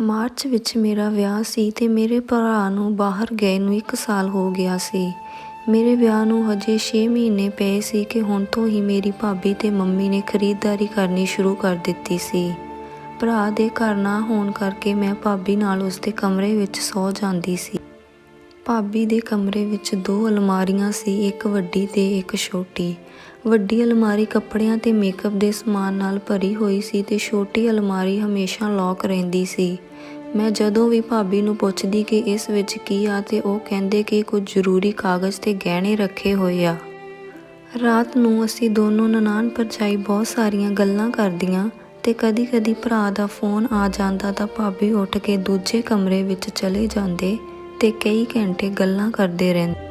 March ਵਿੱਚ ਮੇਰਾ ਵਿਆਹ ਸੀ ਤੇ ਮੇਰੇ ਭਰਾ ਨੂੰ ਬਾਹਰ ਗਏ ਨੂੰ 1 ਸਾਲ ਹੋ ਗਿਆ ਸੀ। ਮੇਰੇ ਵਿਆਹ ਨੂੰ ਹਜੇ 6 ਮਹੀਨੇ ਪਏ ਸੀ ਕਿ ਹੁਣ ਤੋਂ ਹੀ ਮੇਰੀ ਭਾਬੀ ਤੇ ਮੰਮੀ ਨੇ ਖਰੀਦਦਾਰੀ ਕਰਨੀ ਸ਼ੁਰੂ ਕਰ ਦਿੱਤੀ ਸੀ। ਭਰਾ ਦੇ ਘਰ ਨਾ ਹੋਣ ਕਰਕੇ ਮੈਂ ਭਾਬੀ ਨਾਲ ਉਸਦੇ ਕਮਰੇ ਵਿੱਚ ਸੌ ਜਾਂਦੀ ਸੀ। ਭਾਬੀ ਦੇ ਕਮਰੇ ਵਿੱਚ 2 ਅਲਮਾਰੀਆਂ ਸੀ, ਇੱਕ ਵੱਡੀ ਤੇ ਇੱਕ ਛੋਟੀ। ਵੱਡੀ ਅਲਮਾਰੀ ਕੱਪੜਿਆਂ ਤੇ ਮੇਕਅਪ ਦੇ ਸਮਾਨ ਨਾਲ ਭਰੀ ਹੋਈ ਸੀ ਤੇ ਛੋਟੀ ਅਲਮਾਰੀ ਹਮੇਸ਼ਾ ਲੌਕ ਰਹਿੰਦੀ ਸੀ। ਮੈਂ ਜਦੋਂ ਵੀ ਭਾਬੀ ਨੂੰ ਪੁੱਛਦੀ ਕਿ ਇਸ ਵਿੱਚ ਕੀ ਆ ਤੇ ਉਹ ਕਹਿੰਦੇ ਕਿ ਕੁਝ ਜ਼ਰੂਰੀ ਕਾਗਜ਼ ਤੇ ਗਹਿਣੇ ਰੱਖੇ ਹੋਏ ਆ। ਰਾਤ ਨੂੰ ਅਸੀਂ ਦੋਨੋਂ ਨਨਾਣ ਭਰਜਾਈ ਬਹੁਤ ਸਾਰੀਆਂ ਗੱਲਾਂ ਕਰਦੀਆਂ ਤੇ ਕਦੀ-ਕਦੀ ਭਰਾ ਦਾ ਫੋਨ ਆ ਜਾਂਦਾ ਤਾਂ ਭਾਬੀ ਉੱਠ ਕੇ ਦੂਜੇ ਕਮਰੇ ਵਿੱਚ ਚਲੇ ਜਾਂਦੇ ਤੇ ਕਈ ਘੰਟੇ ਗੱਲਾਂ ਕਰਦੇ ਰਹਿੰਦੇ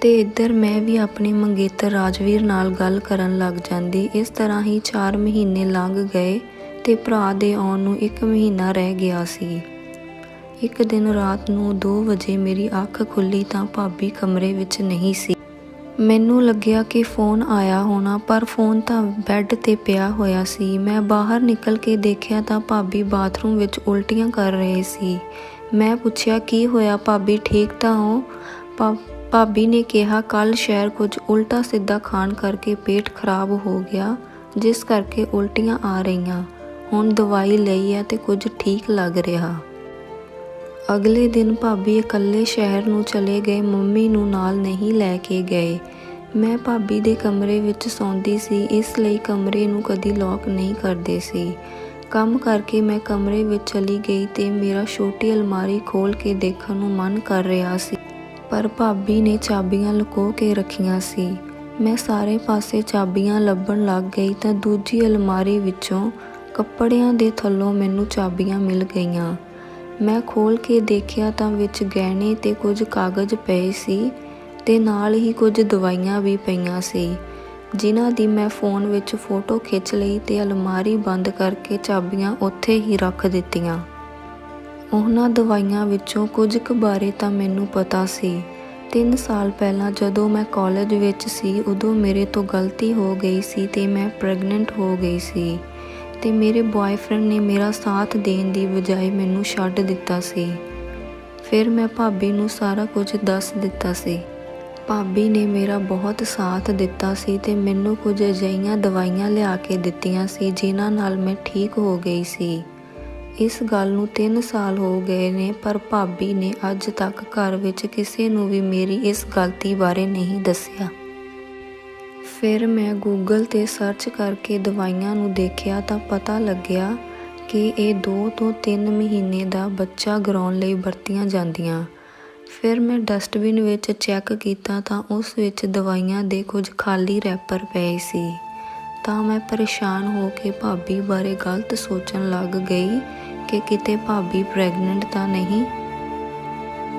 ਤੇ ਇੱਧਰ ਮੈਂ ਵੀ ਆਪਣੇ ਮੰਗੇਤਰ ਰਾਜਵੀਰ ਨਾਲ ਗੱਲ ਕਰਨ ਲੱਗ ਜਾਂਦੀ। ਇਸ ਤਰ੍ਹਾਂ ਹੀ 4 ਮਹੀਨੇ ਲੰਘ ਗਏ ਤੇ ਭਰਾ ਦੇ ਆਉਣ ਨੂੰ 1 ਮਹੀਨਾ ਰਹਿ ਗਿਆ ਸੀ। ਇੱਕ ਦਿਨ ਰਾਤ ਨੂੰ 2 ਵਜੇ ਮੇਰੀ ਅੱਖ ਖੁੱਲ੍ਹੀ ਤਾਂ ਭਾਬੀ ਕਮਰੇ ਵਿੱਚ ਨਹੀਂ ਸੀ। ਮੈਨੂੰ ਲੱਗਿਆ ਕਿ ਫੋਨ ਆਇਆ ਹੋਣਾ, ਪਰ ਫੋਨ ਤਾਂ ਬੈੱਡ ਤੇ ਪਿਆ ਹੋਇਆ ਸੀ। ਮੈਂ ਬਾਹਰ ਨਿਕਲ ਕੇ ਦੇਖਿਆ ਤਾਂ ਭਾਬੀ ਬਾਥਰੂਮ ਵਿੱਚ ਉਲਟੀਆਂ ਕਰ ਰਹੇ ਸੀ। ਮੈਂ ਪੁੱਛਿਆ, ਕੀ ਹੋਇਆ ਭਾਬੀ, ਠੀਕ ਤਾਂ ਹੋ? ਭਾਬੀ ਨੇ ਕਿਹਾ, ਕੱਲ੍ਹ ਸ਼ਹਿਰ ਕੁਝ ਉਲਟਾ ਸਿੱਧਾ ਖਾਣ ਕਰਕੇ ਪੇਟ ਖਰਾਬ ਹੋ ਗਿਆ, ਜਿਸ ਕਰਕੇ ਉਲਟੀਆਂ ਆ ਰਹੀਆਂ। ਹੁਣ ਦਵਾਈ ਲਈ ਹੈ ਤੇ ਕੁਝ ਠੀਕ ਲੱਗ ਰਿਹਾ। ਅਗਲੇ ਦਿਨ ਭਾਬੀ ਇਕੱਲੇ ਸ਼ਹਿਰ ਨੂੰ ਚਲੇ ਗਏ, ਮੰਮੀ ਨੂੰ ਨਾਲ ਨਹੀਂ ਲੈ ਕੇ ਗਏ। ਮੈਂ ਭਾਬੀ ਦੇ ਕਮਰੇ ਵਿੱਚ ਸੌਂਦੀ ਸੀ, ਇਸ ਲਈ ਕਮਰੇ ਨੂੰ ਕਦੀ ਲੌਕ ਨਹੀਂ ਕਰਦੇ ਸੀ। ਕੰਮ ਕਰਕੇ ਮੈਂ ਕਮਰੇ ਵਿੱਚ ਚਲੀ ਗਈ ਤੇ ਮੇਰਾ ਛੋਟੀ ਅਲਮਾਰੀ ਖੋਲ੍ਹ ਕੇ ਦੇਖਣ ਨੂੰ ਮਨ ਕਰ ਰਿਹਾ ਸੀ, ਪਰ ਭਾਬੀ ਨੇ ਚਾਬੀਆਂ ਲੁਕੋ ਕੇ ਰੱਖੀਆਂ ਸੀ। ਮੈਂ ਸਾਰੇ ਪਾਸੇ ਚਾਬੀਆਂ ਲੱਭਣ ਲੱਗ ਗਈ ਤਾਂ ਦੂਜੀ ਅਲਮਾਰੀ ਵਿੱਚੋਂ ਕੱਪੜਿਆਂ ਦੇ ਥੱਲੋਂ ਮੈਨੂੰ ਚਾਬੀਆਂ ਮਿਲ ਗਈਆਂ। ਮੈਂ ਖੋਲ੍ਹ ਕੇ ਦੇਖਿਆ ਤਾਂ ਵਿੱਚ ਗਹਿਣੇ ਤੇ ਕੁਝ ਕਾਗਜ਼ ਪਏ ਸੀ ਤੇ ਨਾਲ ਹੀ ਕੁਝ ਦਵਾਈਆਂ ਵੀ ਪਈਆਂ ਸੀ, ਜਿਨ੍ਹਾਂ ਦੀ ਮੈਂ ਫੋਨ ਵਿੱਚ ਫੋਟੋ ਖਿੱਚ ਲਈ ਤੇ ਅਲਮਾਰੀ ਬੰਦ ਕਰਕੇ ਚਾਬੀਆਂ ਉੱਥੇ ਹੀ ਰੱਖ ਦਿੱਤੀਆਂ। ਉਹਨਾਂ ਦਵਾਈਆਂ ਵਿੱਚੋਂ ਕੁਝ ਕੁ ਬਾਰੇ ਤਾਂ ਮੈਨੂੰ ਪਤਾ ਸੀ। 3 ਸਾਲ ਪਹਿਲਾਂ ਜਦੋਂ ਮੈਂ ਕਾਲਜ ਵਿੱਚ ਸੀ, ਉਦੋਂ ਮੇਰੇ ਤੋਂ ਗਲਤੀ ਹੋ ਗਈ ਸੀ ਤੇ ਮੈਂ ਪ੍ਰੈਗਨੈਂਟ ਹੋ ਗਈ ਸੀ ਤੇ ਮੇਰੇ ਬॉयਫ੍ਰੈਂਡ ਨੇ ਮੇਰਾ ਸਾਥ ਦੇਣ ਦੀ ਬਜਾਏ ਮੈਨੂੰ ਛੱਡ ਦਿੱਤਾ ਸੀ। ਫਿਰ ਮੈਂ ਭਾਬੀ ਨੂੰ ਸਾਰਾ ਕੁਝ ਦੱਸ ਦਿੱਤਾ ਸੀ। ਭਾਬੀ ਨੇ ਮੇਰਾ ਬਹੁਤ ਸਾਥ ਦਿੱਤਾ ਸੀ ਤੇ ਮੈਨੂੰ ਕੁਝ ਅਜਿਹੀਆਂ ਦਵਾਈਆਂ ਲਿਆ ਕੇ ਦਿੱਤੀਆਂ ਸੀ ਜਿਨ੍ਹਾਂ ਨਾਲ ਮੈਂ ਠੀਕ ਹੋ ਗਈ ਸੀ। ਇਸ ਗੱਲ ਨੂੰ 3 ਸਾਲ ਹੋ ਗਏ ਨੇ, ਪਰ ਭਾਬੀ ਨੇ ਅੱਜ ਤੱਕ ਘਰ ਵਿੱਚ ਕਿਸੇ ਨੂੰ ਵੀ ਮੇਰੀ ਇਸ ਗਲਤੀ ਬਾਰੇ ਨਹੀਂ ਦੱਸਿਆ। ਫਿਰ ਮੈਂ ਗੂਗਲ 'ਤੇ ਸਰਚ ਕਰਕੇ ਦਵਾਈਆਂ ਨੂੰ ਦੇਖਿਆ ਤਾਂ ਪਤਾ ਲੱਗਿਆ ਕਿ ਇਹ 2 ਤੋਂ 3 ਮਹੀਨੇ ਦਾ ਬੱਚਾ ਗਰਾਉਣ ਲਈ ਵਰਤੀਆਂ ਜਾਂਦੀਆਂ। ਫਿਰ ਮੈਂ ਡਸਟਬਿਨ ਵਿੱਚ ਚੈੱਕ ਕੀਤਾ ਤਾਂ ਉਸ ਵਿੱਚ ਦਵਾਈਆਂ ਦੇ ਕੁਝ ਖਾਲੀ ਰੈਪਰ ਪਏ ਸੀ। ਤਾਂ ਮੈਂ ਪਰੇਸ਼ਾਨ ਹੋ ਕੇ ਭਾਬੀ ਬਾਰੇ ਗਲਤ ਸੋਚਣ ਲੱਗ ਗਈ ਕਿ ਕਿਤੇ ਭਾਬੀ ਪ੍ਰੈਗਨੈਂਟ ਤਾਂ ਨਹੀਂ।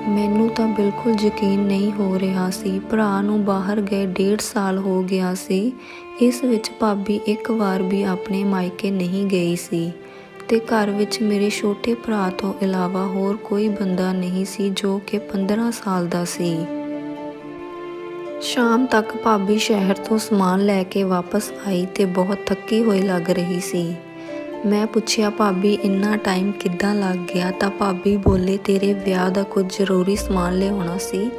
ਮੈਨੂੰ ਤਾਂ ਬਿਲਕੁਲ ਯਕੀਨ ਨਹੀਂ ਹੋ ਰਿਹਾ ਸੀ। ਭਰਾ ਨੂੰ ਬਾਹਰ ਗਏ 1.5 ਸਾਲ ਹੋ ਗਿਆ ਸੀ। ਇਸ ਵਿੱਚ ਭਾਬੀ ਇੱਕ ਵਾਰ ਵੀ ਆਪਣੇ ਮਾਇਕੇ ਨਹੀਂ ਗਈ ਸੀ ਤੇ ਘਰ ਵਿੱਚ ਮੇਰੇ ਛੋਟੇ ਭਰਾ ਤੋਂ ਇਲਾਵਾ ਹੋਰ ਕੋਈ ਬੰਦਾ ਨਹੀਂ ਸੀ ਜੋ ਕਿ 15 ਸਾਲ ਦਾ ਸੀ। ਸ਼ਾਮ ਤੱਕ ਭਾਬੀ ਸ਼ਹਿਰ ਤੋਂ ਸਮਾਨ ਲੈ ਕੇ ਵਾਪਸ ਆਈ ਤੇ ਬਹੁਤ ਥੱਕੀ ਹੋਈ ਲੱਗ ਰਹੀ ਸੀ। ਮੈਂ ਪੁੱਛਿਆ, ਭਾਬੀ ਇੰਨਾ ਟਾਈਮ ਕਿੱਦਾਂ ਲੱਗ ਗਿਆ? ਤਾਂ ਭਾਬੀ ਬੋਲੇ, ਤੇਰੇ ਵਿਆਹ ਦਾ ਕੁਝ ਜ਼ਰੂਰੀ ਸਮਾਨ ਲਿਆਉਣਾ ਸੀ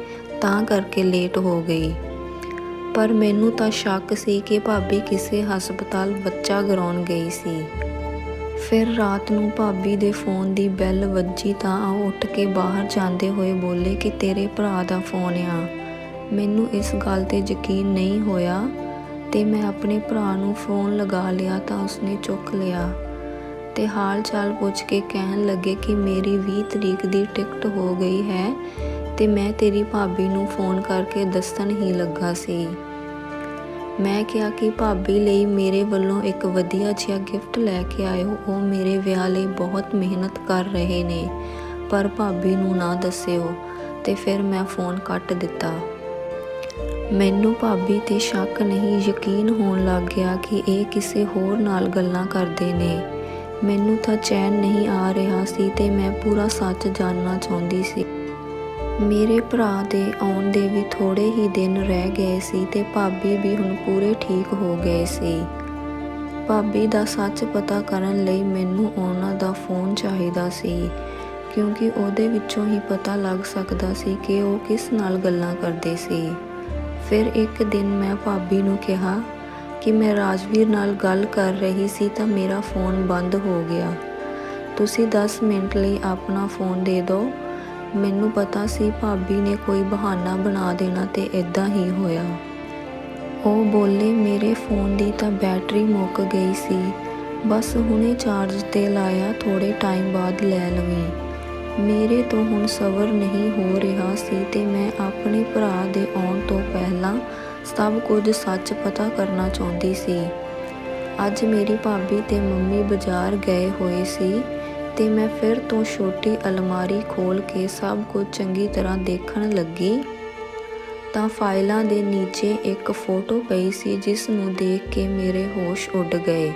ਤਾਂ ਕਰਕੇ ਲੇਟ ਹੋ ਗਈ। ਪਰ ਮੈਨੂੰ ਤਾਂ ਸ਼ੱਕ ਸੀ ਕਿ ਭਾਬੀ ਕਿਸੇ ਹਸਪਤਾਲ ਬੱਚਾ ਗਰਾਉਣ ਗਈ ਸੀ। ਫਿਰ ਰਾਤ ਨੂੰ ਭਾਬੀ ਦੇ ਫੋਨ ਦੀ ਬੈਲ ਵੱਜੀ ਤਾਂ ਉਹ ਉੱਠ ਕੇ ਬਾਹਰ ਜਾਂਦੇ ਹੋਏ ਬੋਲੇ ਕਿ ਤੇਰੇ ਭਰਾ ਦਾ ਫੋਨ ਆ। ਮੈਨੂੰ ਇਸ ਗੱਲ 'ਤੇ ਯਕੀਨ ਨਹੀਂ ਹੋਇਆ ਤੇ ਮੈਂ ਆਪਣੇ ਭਰਾ ਨੂੰ ਫੋਨ ਲਗਾ ਲਿਆ ਤਾਂ ਉਸਨੇ ਚੁੱਕ ਲਿਆ ਤੇ ਹਾਲ ਚਾਲ ਪੁੱਛ ਕੇ ਕਹਿਣ ਲੱਗੇ ਕਿ ਮੇਰੀ 20 ਤਰੀਕ ਦੀ ਟਿਕਟ ਹੋ ਗਈ ਹੈ ਤੇ ਮੈਂ ਤੇਰੀ ਭਾਬੀ ਨੂੰ ਫੋਨ ਕਰਕੇ ਦੱਸਣ ਹੀ ਲੱਗਾ ਸੀ। ਮੈਂ ਕਿਹਾ ਕਿ ਭਾਬੀ ਲਈ ਮੇਰੇ ਵੱਲੋਂ ਇੱਕ ਵਧੀਆ ਜਿਹਾ ਗਿਫਟ ਲੈ ਕੇ ਆਇਓ, ਉਹ ਮੇਰੇ ਵਿਆਹ ਲਈ ਬਹੁਤ ਮਿਹਨਤ ਕਰ ਰਹੇ ਨੇ, ਪਰ ਭਾਬੀ ਨੂੰ ਨਾ ਦੱਸਿਓ। ਤੇ ਫਿਰ ਮੈਂ ਫੋਨ ਕੱਟ ਦਿੱਤਾ। ਮੈਨੂੰ ਭਾਬੀ 'ਤੇ ਸ਼ੱਕ ਨਹੀਂ, ਯਕੀਨ ਹੋਣ ਲੱਗ ਗਿਆ ਕਿ ਇਹ ਕਿਸੇ ਹੋਰ ਨਾਲ ਗੱਲਾਂ ਕਰਦੇ ਨੇ। ਮੈਨੂੰ ਤਾਂ ਚੈਨ ਨਹੀਂ ਆ ਰਿਹਾ ਸੀ ਤੇ ਮੈਂ ਪੂਰਾ ਸੱਚ ਜਾਣਨਾ ਚਾਹੁੰਦੀ ਸੀ। ਮੇਰੇ ਭਰਾ ਦੇ ਆਉਣ ਦੇ ਵੀ ਥੋੜ੍ਹੇ ਹੀ ਦਿਨ ਰਹਿ ਗਏ ਸੀ ਤੇ ਭਾਬੀ ਵੀ ਹੁਣ ਪੂਰੇ ਠੀਕ ਹੋ ਗਏ ਸੀ। ਭਾਬੀ ਦਾ ਸੱਚ ਪਤਾ ਕਰਨ ਲਈ ਮੈਨੂੰ ਉਹਨਾਂ ਦਾ ਫੋਨ ਚਾਹੀਦਾ ਸੀ, ਕਿਉਂਕਿ ਉਹਦੇ ਵਿੱਚੋਂ ਹੀ ਪਤਾ ਲੱਗ ਸਕਦਾ ਸੀ ਕਿ ਉਹ ਕਿਸ ਨਾਲ ਗੱਲਾਂ ਕਰਦੇ ਸੀ। ਫਿਰ ਇੱਕ ਦਿਨ ਮੈਂ ਭਾਬੀ ਨੂੰ ਕਿਹਾ ਕਿ ਮੈਂ ਰਾਜਵੀਰ ਨਾਲ ਗੱਲ ਕਰ ਰਹੀ ਸੀ ਤਾਂ ਮੇਰਾ ਫੋਨ ਬੰਦ ਹੋ ਗਿਆ। ਤੁਸੀਂ 10 ਮਿੰਟ ਲਈ ਆਪਣਾ ਫੋਨ ਦੇ ਦਿਓ। ਮੈਨੂੰ ਪਤਾ ਸੀ ਭਾਬੀ ਨੇ ਕੋਈ ਬਹਾਨਾ ਬਣਾ ਦੇਣਾ ਤੇ ਇੱਦਾਂ ਹੀ ਹੋਇਆ। ਉਹ ਬੋਲੇ, ਮੇਰੇ ਫੋਨ ਦੀ ਤਾਂ ਬੈਟਰੀ ਮੁੱਕ ਗਈ ਸੀ, ਬਸ ਹੁਣੇ ਚਾਰਜ ਤੇ ਲਾਇਆ, ਥੋੜੇ ਟਾਈਮ ਬਾਅਦ ਲੈ ਲਵੀਂ। ਮੇਰੇ ਤੋਂ ਹੁਣ ਸਬਰ ਨਹੀਂ ਹੋ ਰਿਹਾ ਸੀ ਤੇ ਮੈਂ ਆਪਣੇ ਭਰਾ ਦੇ ਆਉਣ ਤੋਂ ਪਹਿਲਾਂ ਸਭ ਕੁਝ ਸੱਚ ਪਤਾ ਕਰਨਾ ਚਾਹੁੰਦੀ ਸੀ। ਅੱਜ ਮੇਰੀ ਭਾਬੀ ਤੇ ਮੰਮੀ ਬਾਜ਼ਾਰ ਗਏ ਹੋਏ ਸੀ ਤੇ ਮੈਂ ਫਿਰ ਤੋਂ ਛੋਟੀ ਅਲਮਾਰੀ ਖੋਲ੍ਹ ਕੇ ਸਭ ਕੁਝ ਚੰਗੀ ਤਰ੍ਹਾਂ ਦੇਖਣ ਲੱਗੀ ਤਾਂ ਫਾਈਲਾਂ ਦੇ ਨੀਚੇ ਇੱਕ ਫੋਟੋ ਪਈ ਸੀ, ਜਿਸ ਨੂੰ ਦੇਖ ਕੇ ਮੇਰੇ ਹੋਸ਼ ਉੱਡ ਗਏ।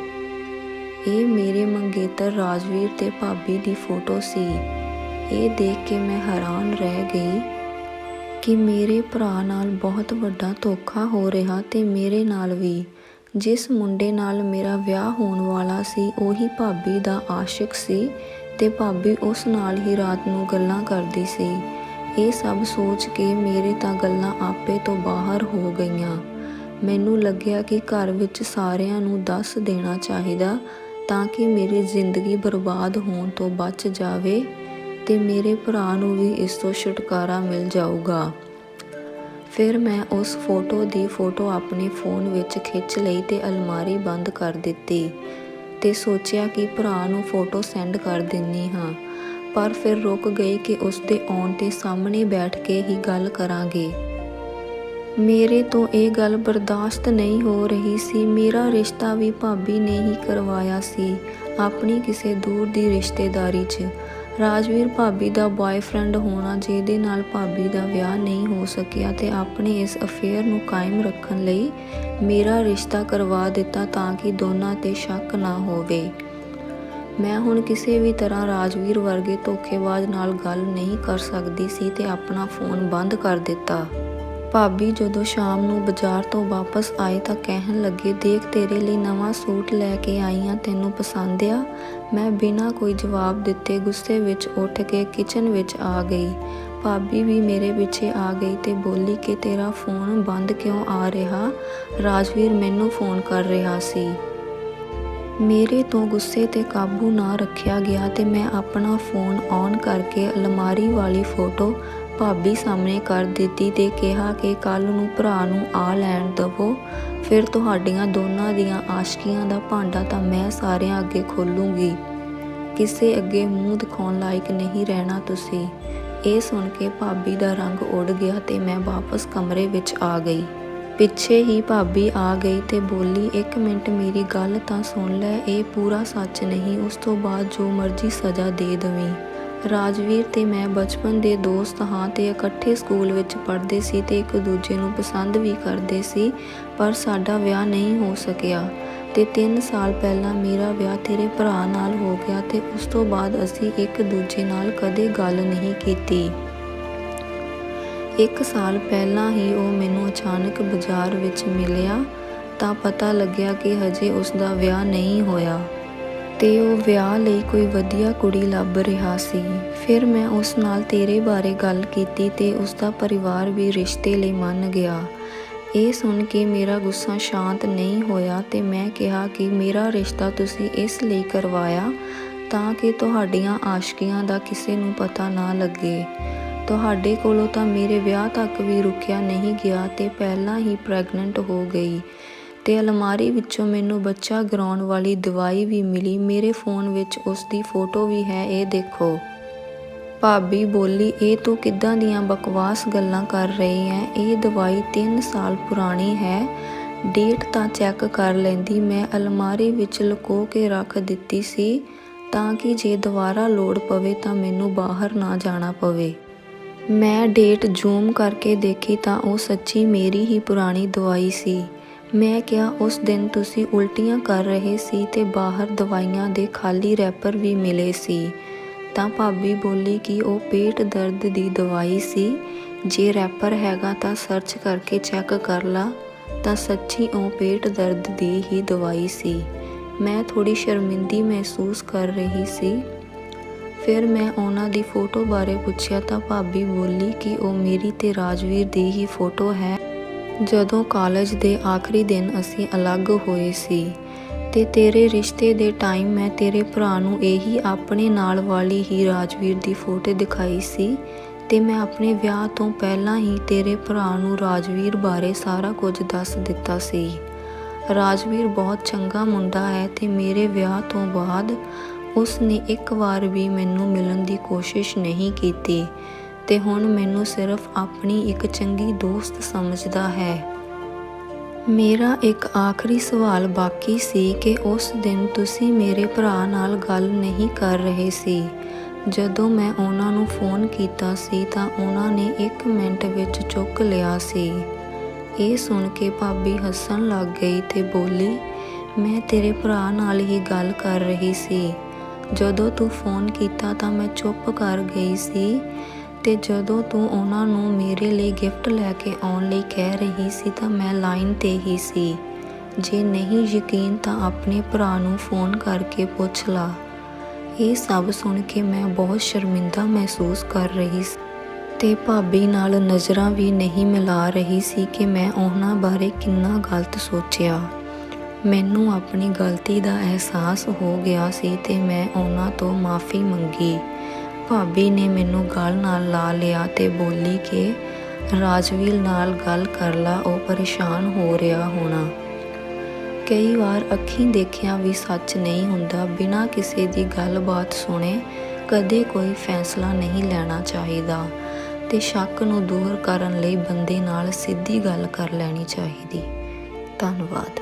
ਇਹ ਮੇਰੇ ਮੰਗੇਤਰ ਰਾਜਵੀਰ ਤੇ ਭਾਬੀ ਦੀ ਫੋਟੋ ਸੀ। ਇਹ ਦੇਖ ਕੇ ਮੈਂ ਹੈਰਾਨ ਰਹਿ ਗਈ ਕਿ ਮੇਰੇ ਭਰਾ ਨਾਲ ਬਹੁਤ ਵੱਡਾ ਧੋਖਾ ਹੋ ਰਿਹਾ ਤੇ ਮੇਰੇ ਨਾਲ ਵੀ। ਜਿਸ ਮੁੰਡੇ ਨਾਲ ਮੇਰਾ ਵਿਆਹ ਹੋਣ ਵਾਲਾ ਸੀ ਉਹੀ ਭਾਬੀ ਦਾ ਆਸ਼ਿਕ ਸੀ ਤੇ ਭਾਬੀ ਉਸ ਨਾਲ ਹੀ ਰਾਤ ਨੂੰ ਗੱਲਾਂ ਕਰਦੀ ਸੀ। ਇਹ ਸਭ ਸੋਚ ਕੇ ਮੇਰੇ ਤਾਂ ਗੱਲਾਂ ਆਪੇ ਤੋਂ ਬਾਹਰ ਹੋ ਗਈਆਂ। ਮੈਨੂੰ ਲੱਗਿਆ ਕਿ ਘਰ ਵਿੱਚ ਸਾਰਿਆਂ ਨੂੰ ਦੱਸ ਦੇਣਾ ਚਾਹੀਦਾ ਤਾਂ ਕਿ ਮੇਰੀ ਜ਼ਿੰਦਗੀ ਬਰਬਾਦ ਹੋਣ ਤੋਂ ਬਚ ਜਾਵੇ ਤੇ ਮੇਰੇ ਭਰਾ ਨੂੰ ਵੀ ਇਸ ਤੋਂ ਛੁਟਕਾਰਾ ਮਿਲ ਜਾਊਗਾ। ਫਿਰ ਮੈਂ ਉਸ ਫੋਟੋ ਦੀ ਫੋਟੋ ਆਪਣੇ ਫੋਨ ਵਿੱਚ ਖਿੱਚ ਲਈ ਤੇ ਅਲਮਾਰੀ ਬੰਦ ਕਰ ਦਿੱਤੀ ਤੇ ਸੋਚਿਆ ਕਿ ਭਰਾ ਨੂੰ ਫੋਟੋ ਸੈਂਡ ਕਰ ਦਿੰਦੀ ਹਾਂ, ਪਰ ਫਿਰ ਰੁਕ ਗਈ ਕਿ ਉਸਦੇ ਆਉਣ ਤੇ ਸਾਹਮਣੇ ਬੈਠ ਕੇ ਹੀ ਗੱਲ ਕਰਾਂਗੇ। ਮੇਰੇ ਤੋਂ ਇਹ ਗੱਲ ਬਰਦਾਸ਼ਤ ਨਹੀਂ ਹੋ ਰਹੀ ਸੀ। ਮੇਰਾ ਰਿਸ਼ਤਾ ਵੀ ਭਾਬੀ ਨੇ ਹੀ ਕਰਵਾਇਆ ਸੀ, ਆਪਣੀ ਕਿਸੇ ਦੂਰ ਦੀ ਰਿਸ਼ਤੇਦਾਰੀ 'ਚ। ਰਾਜਵੀਰ ਭਾਬੀ ਦਾ ਬॉयਫ੍ਰੈਂਡ ਹੋਣਾ, ਜਿਹਦੇ ਨਾਲ ਭਾਬੀ ਦਾ ਵਿਆਹ ਨਹੀਂ ਹੋ ਸਕਿਆ ਤੇ ਆਪਣੇ ਇਸ ਅਫੇਅਰ ਨੂੰ ਕਾਇਮ ਰੱਖਣ ਲਈ ਮੇਰਾ ਰਿਸ਼ਤਾ ਕਰਵਾ ਦਿੱਤਾ ਤਾਂ ਕਿ ਦੋਨਾਂ 'ਤੇ ਸ਼ੱਕ ਨਾ ਹੋਵੇ। ਮੈਂ ਹੁਣ ਕਿਸੇ ਵੀ ਤਰ੍ਹਾਂ ਰਾਜਵੀਰ ਵਰਗੇ ਧੋਖੇਬਾਜ਼ ਨਾਲ ਗੱਲ ਨਹੀਂ ਕਰ ਸਕਦੀ ਸੀ ਤੇ ਆਪਣਾ ਫੋਨ ਬੰਦ ਕਰ ਦਿੱਤਾ। ਭਾਬੀ ਜਦੋਂ ਸ਼ਾਮ ਨੂੰ ਬਾਜ਼ਾਰ ਤੋਂ ਵਾਪਸ ਆਏ ਤਾਂ ਕਹਿਣ ਲੱਗੇ, ਦੇਖ ਤੇਰੇ ਲਈ ਨਵਾਂ ਸੂਟ ਲੈ ਕੇ ਆਈ ਹਾਂ, ਤੈਨੂੰ ਪਸੰਦ ਆ? ਮੈਂ ਬਿਨਾਂ ਕੋਈ ਜਵਾਬ ਦਿੱਤੇ ਗੁੱਸੇ ਵਿੱਚ ਉੱਠ ਕੇ ਕਿਚਨ ਵਿੱਚ ਆ ਗਈ। ਭਾਬੀ ਵੀ ਮੇਰੇ ਪਿੱਛੇ ਆ ਗਈ ਤੇ ਬੋਲੀ ਕਿ ਤੇਰਾ ਫੋਨ ਬੰਦ ਕਿਉਂ ਆ ਰਿਹਾ? ਰਾਜਵੀਰ ਮੈਨੂੰ ਫੋਨ ਕਰ ਰਿਹਾ ਸੀ। ਮੇਰੇ ਤੋਂ ਗੁੱਸੇ ਤੇ ਕਾਬੂ ਨਾ ਰੱਖਿਆ ਗਿਆ ਤੇ ਮੈਂ ਆਪਣਾ ਫੋਨ ਔਨ ਕਰਕੇ ਅਲਮਾਰੀ ਵਾਲੀ ਫੋਟੋ ਭਾਬੀ ਸਾਹਮਣੇ ਕਰ ਦਿੱਤੀ ਤੇ ਕਿਹਾ ਕਿ ਕੱਲ੍ਹ ਨੂੰ ਭਰਾ ਨੂੰ ਆ ਲੈਣ ਦੇਵੋ, ਫਿਰ ਤੁਹਾਡੀਆਂ ਦੋਨਾਂ ਦੀਆਂ ਆਸ਼ਕੀਆਂ ਦਾ ਭਾਂਡਾ ਤਾਂ ਮੈਂ ਸਾਰਿਆਂ ਅੱਗੇ ਖੋਲੂੰਗੀ। ਕਿਸੇ ਅੱਗੇ ਮੂੰਹ ਦਿਖਾਉਣ ਲਾਇਕ ਨਹੀਂ ਰਹਿਣਾ ਤੁਸੀਂ। ਇਹ ਸੁਣ ਕੇ ਭਾਬੀ ਦਾ ਰੰਗ ਉੱਡ ਗਿਆ ਤੇ ਮੈਂ ਵਾਪਸ ਕਮਰੇ ਵਿੱਚ ਆ ਗਈ। ਪਿੱਛੇ ਹੀ ਭਾਬੀ ਆ ਗਈ ਤੇ ਬੋਲੀ, ਇੱਕ ਮਿੰਟ ਮੇਰੀ ਗੱਲ ਤਾਂ ਸੁਣ ਲੈ, ਇਹ ਪੂਰਾ ਸੱਚ ਨਹੀਂ, ਉਸ ਤੋਂ ਬਾਅਦ ਜੋ ਮਰਜ਼ੀ ਸਜ਼ਾ ਦੇ ਦੇਵੀਂ। ਰਾਜਵੀਰ ਤੇ ਮੈਂ ਬਚਪਨ ਦੇ ਦੋਸਤ ਹਾਂ ਤੇ ਇਕੱਠੇ ਸਕੂਲ ਵਿੱਚ ਪੜ੍ਹਦੇ ਸੀ ਤੇ ਇੱਕ ਦੂਜੇ ਨੂੰ ਪਸੰਦ ਵੀ ਕਰਦੇ ਸੀ, ਪਰ ਸਾਡਾ ਵਿਆਹ ਨਹੀਂ ਹੋ ਸਕਿਆ ਤੇ 3 ਸਾਲ ਪਹਿਲਾਂ ਮੇਰਾ ਵਿਆਹ ਤੇਰੇ ਭਰਾ ਨਾਲ ਹੋ ਗਿਆ ਤੇ ਉਸ ਤੋਂ ਬਾਅਦ ਅਸੀਂ ਇੱਕ ਦੂਜੇ ਨਾਲ ਕਦੇ ਗੱਲ ਨਹੀਂ ਕੀਤੀ। 1 ਸਾਲ ਪਹਿਲਾਂ ਹੀ ਉਹ ਮੈਨੂੰ ਅਚਾਨਕ ਬਾਜ਼ਾਰ ਵਿੱਚ ਮਿਲਿਆ ਤਾਂ ਪਤਾ ਲੱਗਿਆ ਕਿ ਹਜੇ ਉਸਦਾ ਵਿਆਹ ਨਹੀਂ ਹੋਇਆ ਤੇ ਉਹ ਵਿਆਹ ਲਈ ਕੋਈ ਵਧੀਆ ਕੁੜੀ ਲੱਭ ਰਿਹਾ ਸੀ। ਫਿਰ ਮੈਂ ਉਸ ਨਾਲ ਤੇਰੇ ਬਾਰੇ ਗੱਲ ਕੀਤੀ ਤੇ ਉਸਦਾ ਪਰਿਵਾਰ ਵੀ ਰਿਸ਼ਤੇ ਲਈ ਮੰਨ ਗਿਆ। ਇਹ ਸੁਣ ਕੇ ਮੇਰਾ ਗੁੱਸਾ ਸ਼ਾਂਤ ਨਹੀਂ ਹੋਇਆ ਤੇ ਮੈਂ ਕਿਹਾ ਕਿ ਮੇਰਾ ਰਿਸ਼ਤਾ ਤੁਸੀਂ ਇਸ ਲਈ ਕਰਵਾਇਆ ਤਾਂ ਕਿ ਤੁਹਾਡੀਆਂ ਆਸ਼ਕੀਆਂ ਦਾ ਕਿਸੇ ਨੂੰ ਪਤਾ ਨਾ ਲੱਗੇ। ਤੁਹਾਡੇ ਕੋਲੋਂ ਤਾਂ ਮੇਰੇ ਵਿਆਹ ਤੱਕ ਵੀ ਰੁਕਿਆ ਨਹੀਂ ਗਿਆ ਤੇ ਪਹਿਲਾਂ ਹੀ ਪ੍ਰੈਗਨੈਂਟ ਹੋ ਗਈ ਤੇ ਅਲਮਾਰੀ ਵਿੱਚੋਂ ਮੈਨੂੰ ਬੱਚਾ ਗਿਰਾਉਣ ਵਾਲੀ ਦਵਾਈ ਵੀ ਮਿਲੀ। ਮੇਰੇ ਫੋਨ ਵਿੱਚ ਉਸ ਦੀ ਫੋਟੋ ਵੀ ਹੈ, ਇਹ ਦੇਖੋ। ਭਾਬੀ ਬੋਲੀ, ਇਹ ਤੂੰ ਕਿੱਦਾਂ ਦੀਆਂ ਬਕਵਾਸ ਗੱਲਾਂ ਕਰ ਰਹੀ ਹੈ? ਇਹ ਦਵਾਈ 3 ਸਾਲ ਪੁਰਾਣੀ ਹੈ, ਡੇਟ ਤਾਂ ਚੈੱਕ ਕਰ ਲੈਂਦੀ। ਮੈਂ ਅਲਮਾਰੀ ਵਿੱਚ ਲੁਕੋ ਕੇ ਰੱਖ ਦਿੱਤੀ ਸੀ ਤਾਂ ਕਿ ਜੇ ਦੁਬਾਰਾ ਲੋੜ ਪਵੇ ਤਾਂ ਮੈਨੂੰ ਬਾਹਰ ਨਾ ਜਾਣਾ ਪਵੇ। ਮੈਂ ਡੇਟ ਜ਼ੂਮ ਕਰਕੇ ਦੇਖੀ ਤਾਂ ਉਹ ਸੱਚੀ ਮੇਰੀ ਹੀ ਪੁਰਾਣੀ ਦਵਾਈ ਸੀ। ਮੈਂ ਕਿਹਾ, ਉਸ ਦਿਨ ਤੁਸੀਂ ਉਲਟੀਆਂ ਕਰ ਰਹੇ ਸੀ ਤੇ ਬਾਹਰ ਦਵਾਈਆਂ ਦੇ ਖਾਲੀ ਰੈਪਰ ਵੀ ਮਿਲੇ ਸੀ। ਤਾਂ ਭਾਬੀ ਬੋਲੀ ਕਿ ਉਹ ਪੇਟ ਦਰਦ ਦੀ ਦਵਾਈ ਸੀ, ਜੇ ਰੈਪਰ ਹੈਗਾ ਤਾਂ ਸਰਚ ਕਰਕੇ ਚੈੱਕ ਕਰ ਲਾ। ਤਾਂ ਸੱਚੀ ਉਹ ਪੇਟ ਦਰਦ ਦੀ ਹੀ ਦਵਾਈ ਸੀ। ਮੈਂ ਥੋੜ੍ਹੀ ਸ਼ਰਮਿੰਦੀ ਮਹਿਸੂਸ ਕਰ ਰਹੀ ਸੀ। ਫਿਰ ਮੈਂ ਉਹਨਾਂ ਦੀ ਫੋਟੋ ਬਾਰੇ ਪੁੱਛਿਆ ਤਾਂ ਭਾਬੀ ਬੋਲੀ ਕਿ ਉਹ ਮੇਰੀ ਤੇ ਰਾਜਵੀਰ ਦੀ ਹੀ ਫੋਟੋ ਹੈ। ਜਦੋਂ ਕਾਲਜ ਦੇ ਆਖਰੀ ਦਿਨ ਅਸੀਂ ਅਲੱਗ ਹੋਏ ਸੀ ਤੇ ਤੇਰੇ ਰਿਸ਼ਤੇ ਦੇ ਟਾਈਮ ਮੈਂ ਤੇਰੇ ਭਰਾ ਨੂੰ ਇਹੀ ਆਪਣੇ ਨਾਲ ਵਾਲੀ ਹੀ ਰਾਜਵੀਰ ਦੀ ਫੋਟੋ ਦਿਖਾਈ ਸੀ ਤੇ ਮੈਂ ਆਪਣੇ ਵਿਆਹ ਤੋਂ ਪਹਿਲਾਂ ਹੀ ਤੇਰੇ ਭਰਾ ਨੂੰ ਰਾਜਵੀਰ ਬਾਰੇ ਸਾਰਾ ਕੁਝ ਦੱਸ ਦਿੱਤਾ ਸੀ। ਰਾਜਵੀਰ ਬਹੁਤ ਚੰਗਾ ਮੁੰਡਾ ਹੈ ਤੇ ਮੇਰੇ ਵਿਆਹ ਤੋਂ ਬਾਅਦ ਉਸ ਨੇ ਇੱਕ ਵਾਰ ਵੀ ਮੈਨੂੰ ਮਿਲਣ ਦੀ ਕੋਸ਼ਿਸ਼ ਨਹੀਂ ਕੀਤੀ ਤੇ ਹੁਣ ਮੈਨੂੰ ਸਿਰਫ ਆਪਣੀ ਇੱਕ ਚੰਗੀ ਦੋਸਤ ਸਮਝਦਾ ਹੈ। ਮੇਰਾ ਇੱਕ ਆਖਰੀ ਸਵਾਲ ਬਾਕੀ ਸੀ ਕਿ ਉਸ ਦਿਨ ਤੁਸੀਂ ਮੇਰੇ ਭਰਾ ਨਾਲ ਗੱਲ ਨਹੀਂ ਕਰ ਰਹੇ ਸੀ। ਜਦੋਂ ਮੈਂ ਉਹਨਾਂ ਨੂੰ ਫੋਨ ਕੀਤਾ ਸੀ ਤਾਂ ਉਹਨਾਂ ਨੇ 1 ਮਿੰਟ ਵਿੱਚ ਚੁੱਕ ਲਿਆ ਸੀ। ਇਹ ਸੁਣ ਕੇ ਭਾਬੀ ਹੱਸਣ ਲੱਗ ਗਈ ਤੇ ਬੋਲੀ, ਮੈਂ ਤੇਰੇ ਭਰਾ ਨਾਲ ਹੀ ਗੱਲ ਕਰ ਰਹੀ ਸੀ। ਜਦੋਂ ਤੂੰ ਫੋਨ ਕੀਤਾ ਤਾਂ ਮੈਂ ਚੁੱਪ ਕਰ ਗਈ ਸੀ ਤੇ ਜਦੋਂ ਤੂੰ ਉਹਨਾਂ ਨੂੰ ਮੇਰੇ ਲਈ ਗਿਫਟ ਲੈ ਕੇ ਆਉਣ ਲਈ ਕਹਿ ਰਹੀ ਸੀ ਤਾਂ ਮੈਂ ਲਾਈਨ 'ਤੇ ਹੀ ਸੀ। ਜੇ ਨਹੀਂ ਯਕੀਨ ਤਾਂ ਆਪਣੇ ਭਰਾ ਨੂੰ ਫੋਨ ਕਰਕੇ ਪੁੱਛ ਲਾ। ਇਹ ਸਭ ਸੁਣ ਕੇ ਮੈਂ ਬਹੁਤ ਸ਼ਰਮਿੰਦਾ ਮਹਿਸੂਸ ਕਰ ਰਹੀ ਸੀ ਤੇ ਭਾਬੀ ਨਾਲ ਨਜ਼ਰਾਂ ਵੀ ਨਹੀਂ ਮਿਲਾ ਰਹੀ ਸੀ ਕਿ ਮੈਂ ਉਹਨਾਂ ਬਾਰੇ ਕਿੰਨਾ ਗਲਤ ਸੋਚਿਆ। ਮੈਨੂੰ ਆਪਣੀ ਗਲਤੀ ਦਾ ਅਹਿਸਾਸ ਹੋ ਗਿਆ ਸੀ ਤੇ ਮੈਂ ਉਹਨਾਂ ਤੋਂ ਮਾਫ਼ੀ ਮੰਗੀ। ਭਾਬੀ ਨੇ ਮੈਨੂੰ ਗਲ ਨਾਲ ਲਾ ਲਿਆ ਤੇ ਬੋਲੀ ਕਿ ਰਾਜਵੀਰ ਨਾਲ ਗੱਲ ਕਰ ਲਾ, ਉਹ ਪਰੇਸ਼ਾਨ ਹੋ ਰਿਹਾ ਹੋਣਾ। ਕਈ ਵਾਰ ਅੱਖੀਂ ਦੇਖਿਆ ਵੀ ਸੱਚ ਨਹੀਂ ਹੁੰਦਾ। ਬਿਨਾਂ ਕਿਸੇ ਦੀ ਗੱਲਬਾਤ ਸੁਣੇ ਕਦੇ ਕੋਈ ਫੈਸਲਾ ਨਹੀਂ ਲੈਣਾ ਚਾਹੀਦਾ ਤੇ ਸ਼ੱਕ ਨੂੰ ਦੂਰ ਕਰਨ ਲਈ ਬੰਦੇ ਨਾਲ ਸਿੱਧੀ ਗੱਲ ਕਰ ਲੈਣੀ ਚਾਹੀਦੀ। ਧੰਨਵਾਦ।